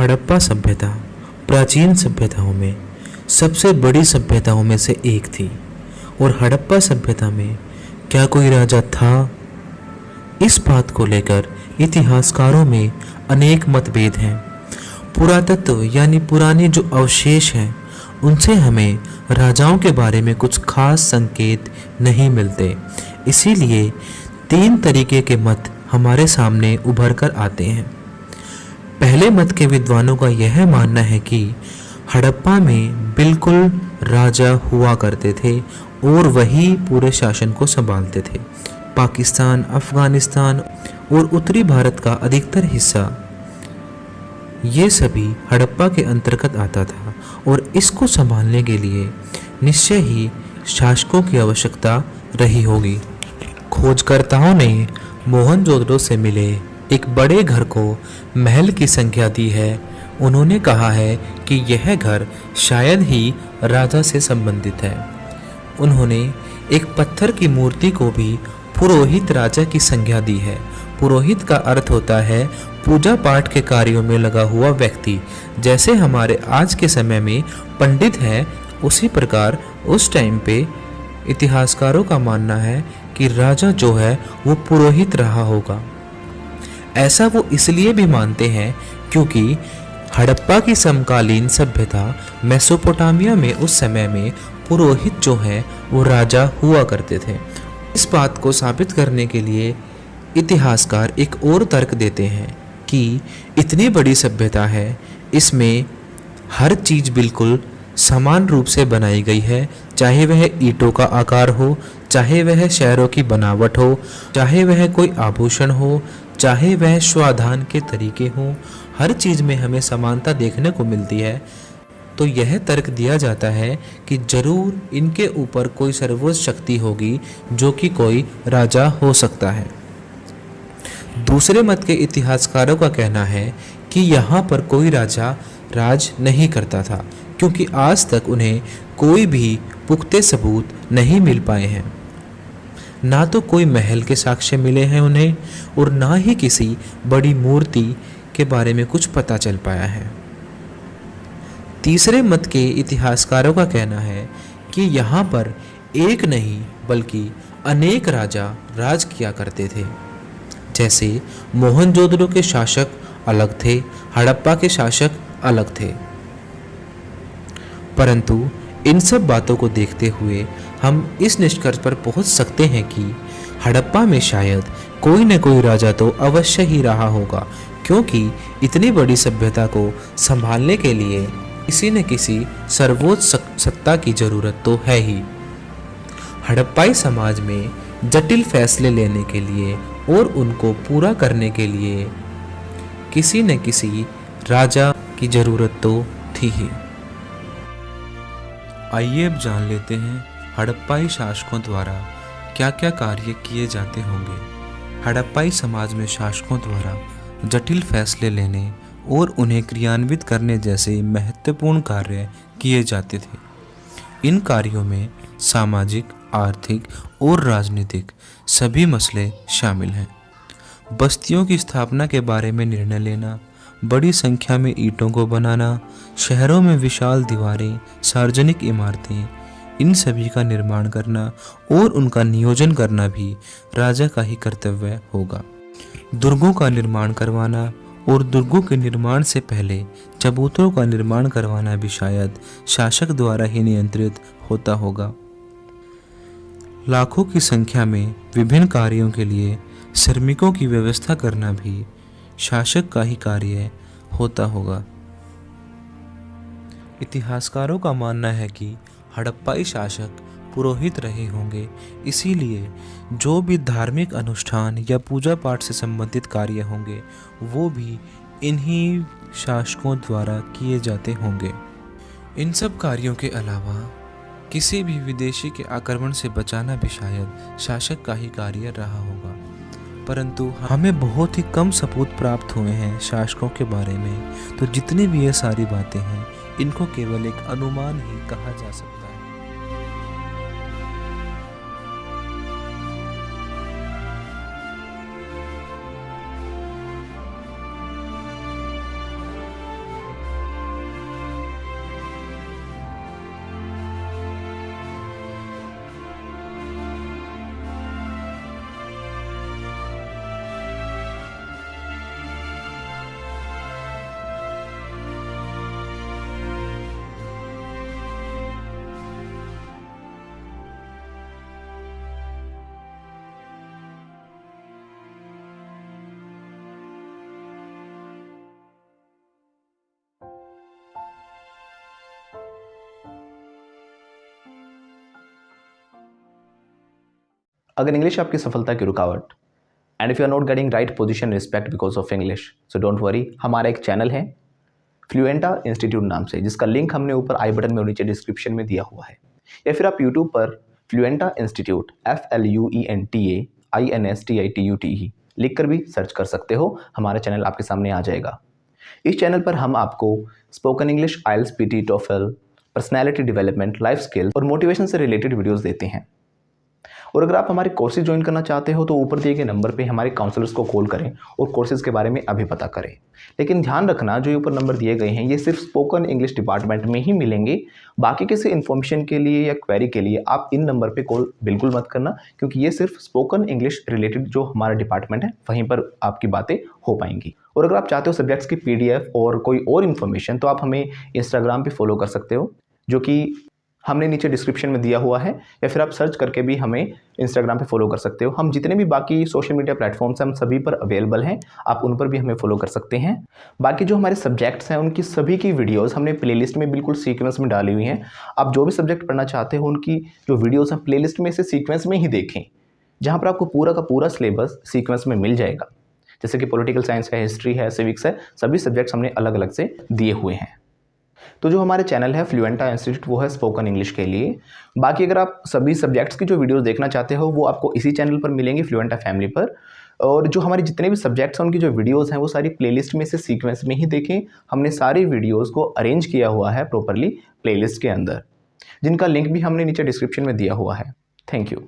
हड़प्पा सभ्यता प्राचीन सभ्यताओं में सबसे बड़ी सभ्यताओं में से एक थी। और हड़प्पा सभ्यता में क्या कोई राजा था? इस बात को लेकर इतिहासकारों में अनेक मतभेद हैं। पुरातत्व यानी पुराने जो अवशेष हैं उनसे हमें राजाओं के बारे में कुछ खास संकेत नहीं मिलते। इसीलिए तीन तरीके के मत हमारे सामने उभर कर आते हैं। पहले मत के विद्वानों का यह मानना है कि हड़प्पा में बिल्कुल राजा हुआ करते थे और वही पूरे शासन को संभालते थे। पाकिस्तान, अफगानिस्तान और उत्तरी भारत का अधिकतर हिस्सा ये सभी हड़प्पा के अंतर्गत आता था और इसको संभालने के लिए निश्चय ही शासकों की आवश्यकता रही होगी। खोजकर्ताओं ने मोहनजोदड़ो से मिले एक बड़े घर को महल की संख्या दी है। उन्होंने कहा है कि यह घर शायद ही राजा से संबंधित है। उन्होंने एक पत्थर की मूर्ति को भी पुरोहित राजा की संज्ञा दी है। पुरोहित का अर्थ होता है पूजा पाठ के कार्यों में लगा हुआ व्यक्ति। जैसे हमारे आज के समय में पंडित है, उसी प्रकार उस टाइम पे इतिहासकारों का मानना है कि राजा जो है वो पुरोहित रहा होगा। ऐसा वो इसलिए भी मानते हैं क्योंकि हड़प्पा की समकालीन सभ्यता मेसोपोटामिया में उस समय में पुरोहित जो है वो राजा हुआ करते थे। इस बात को साबित करने के लिए इतिहासकार एक और तर्क देते हैं कि इतनी बड़ी सभ्यता है, इसमें हर चीज़ बिल्कुल समान रूप से बनाई गई है, चाहे वह ईंटों का आकार हो, चाहे वह शहरों की बनावट हो, चाहे वह कोई आभूषण हो, चाहे वह स्वाधान के तरीके हों, हर चीज़ में हमें समानता देखने को मिलती है। तो यह तर्क दिया जाता है कि जरूर इनके ऊपर कोई सर्वोच्च शक्ति होगी जो कि कोई राजा हो सकता है। दूसरे मत के इतिहासकारों का कहना है कि यहाँ पर कोई राजा राज नहीं करता था क्योंकि आज तक उन्हें कोई भी पुख्ते सबूत नहीं मिल पाए हैं। ना तो कोई महल के साक्ष्य मिले हैं उन्हें और ना ही किसी बड़ी मूर्ति के बारे में कुछ पता चल पाया है। तीसरे मत के इतिहासकारों का कहना है कि यहाँ पर एक नहीं बल्कि अनेक राजा राज किया करते थे। जैसे मोहनजोदड़ो के शासक अलग थे, हड़प्पा के शासक अलग थे। परंतु इन सब बातों को देखते हुए हम इस निष्कर्ष पर पहुंच सकते हैं कि हड़प्पा में शायद कोई न कोई राजा तो अवश्य ही रहा होगा, क्योंकि इतनी बड़ी सभ्यता को संभालने के लिए किसी न किसी सर्वोच्च सत्ता की जरूरत तो है ही। हड़प्पाई समाज में जटिल फैसले लेने के लिए और उनको पूरा करने के लिए किसी न किसी राजा की जरूरत तो थी ही। आइए अब जान लेते हैं हड़प्पाई शासकों द्वारा क्या क्या कार्य किए जाते होंगे। हड़प्पाई समाज में शासकों द्वारा जटिल फैसले लेने और उन्हें क्रियान्वित करने जैसे महत्वपूर्ण कार्य किए जाते थे। इन कार्यों में सामाजिक, आर्थिक और राजनीतिक सभी मसले शामिल हैं। बस्तियों की स्थापना के बारे में निर्णय लेना, बड़ी संख्या में ईंटों को बनाना, शहरों में विशाल दीवारें, सार्वजनिक इमारतें, इन सभी का निर्माण करना और उनका नियोजन करना भी राजा का ही कर्तव्य होगा। दुर्गों का निर्माण करवाना और दुर्गों के निर्माण से पहले चबूतरों का निर्माण करवाना भी शायद शासक द्वारा ही नियंत्रित होता होगा। लाखों की संख्या में विभिन्न कार्यों के लिए श्रमिकों की व्यवस्था करना भी शासक का ही कार्य होता होगा। इतिहासकारों का मानना है कि हड़प्पाई शासक पुरोहित रहे होंगे, इसीलिए जो भी धार्मिक अनुष्ठान या पूजा पाठ से संबंधित कार्य होंगे वो भी इन्हीं शासकों द्वारा किए जाते होंगे। इन सब कार्यों के अलावा किसी भी विदेशी के आक्रमण से बचाना भी शायद शासक का ही कार्य रहा होगा। परंतु हमें बहुत ही कम सबूत प्राप्त हुए हैं शासकों के बारे में, तो जितनी भी ये सारी बातें हैं इनको केवल एक अनुमान ही कहा जा सकता है। अगर इंग्लिश आपकी सफलता की रुकावट and if you are not getting right position respect because of English, so don't worry, हमारा एक चैनल है फ्लुएंटा इंस्टीट्यूट नाम से, जिसका लिंक हमने ऊपर आई बटन में और नीचे डिस्क्रिप्शन में दिया हुआ है, या फिर आप यूट्यूब पर फ्लुएंटा इंस्टीट्यूट FLUENTA INSTITUTE लिख कर भी सर्च कर सकते हो। हमारा चैनल आपके सामने आ जाएगा। इस चैनल पर हम आपको स्पोकन इंग्लिश, आइल्स, PT, TOEFL, personality development, life skill और मोटिवेशन से रिलेटेड वीडियोज़ देते हैं। और अगर आप हमारे कोर्सेज ज्वाइन करना चाहते हो तो ऊपर दिए गए नंबर पे हमारे काउंसलर्स को कॉल करें और कोर्सेज के बारे में अभी पता करें। लेकिन ध्यान रखना, जो ऊपर नंबर दिए गए हैं ये सिर्फ स्पोकन इंग्लिश डिपार्टमेंट में ही मिलेंगे। बाकी किसी इन्फॉर्मेशन के लिए या क्वेरी के लिए आप इन नंबर पे कॉल बिल्कुल मत करना, क्योंकि ये सिर्फ स्पोकन इंग्लिश रिलेटेड जो हमारा डिपार्टमेंट है वहीं पर आपकी बातें हो पाएंगी। और अगर आप चाहते हो सब्जेक्ट्स की PDF और कोई और इन्फॉर्मेशन, तो आप हमें इंस्टाग्राम पे फॉलो कर सकते हो, जो कि हमने नीचे डिस्क्रिप्शन में दिया हुआ है, या फिर आप सर्च करके भी हमें इंस्टाग्राम पे फॉलो कर सकते हो। हम जितने भी बाकी सोशल मीडिया प्लेटफॉर्म्स हैं हम सभी पर अवेलेबल हैं, आप उन पर भी हमें फॉलो कर सकते हैं। बाकी जो हमारे सब्जेक्ट्स हैं उनकी सभी की वीडियोस हमने प्लेलिस्ट में बिल्कुल सीक्वेंस में डाली हुई हैं। आप जो भी सब्जेक्ट पढ़ना चाहते हो उनकी जो वीडियोज़ हैं प्लेलिस्ट में से सीक्वेंस में ही देखें, जहाँ पर आपको पूरा का पूरा सिलेबस सीक्वेंस में मिल जाएगा। जैसे कि पॉलिटिकल साइंस है, हिस्ट्री है, सिविक्स है, सभी सब्जेक्ट्स हमने अलग अलग से दिए हुए हैं। तो जो हमारे चैनल है फ्लुएंटा इंस्टीट्यूट, वो है स्पोकन इंग्लिश के लिए। बाकी अगर आप सभी सब्जेक्ट्स की जो वीडियोस देखना चाहते हो वो आपको इसी चैनल पर मिलेंगी, फ्लुएंटा फैमिली पर। और जो हमारे जितने भी सब्जेक्ट्स हैं उनकी जो वीडियोस हैं वो सारी प्लेलिस्ट में से सीक्वेंस में ही देखें। हमने सारी वीडियोस को अरेंज किया हुआ है प्रॉपरली प्लेलिस्ट के अंदर, जिनका लिंक भी हमने नीचे डिस्क्रिप्शन में दिया हुआ है। Thank you.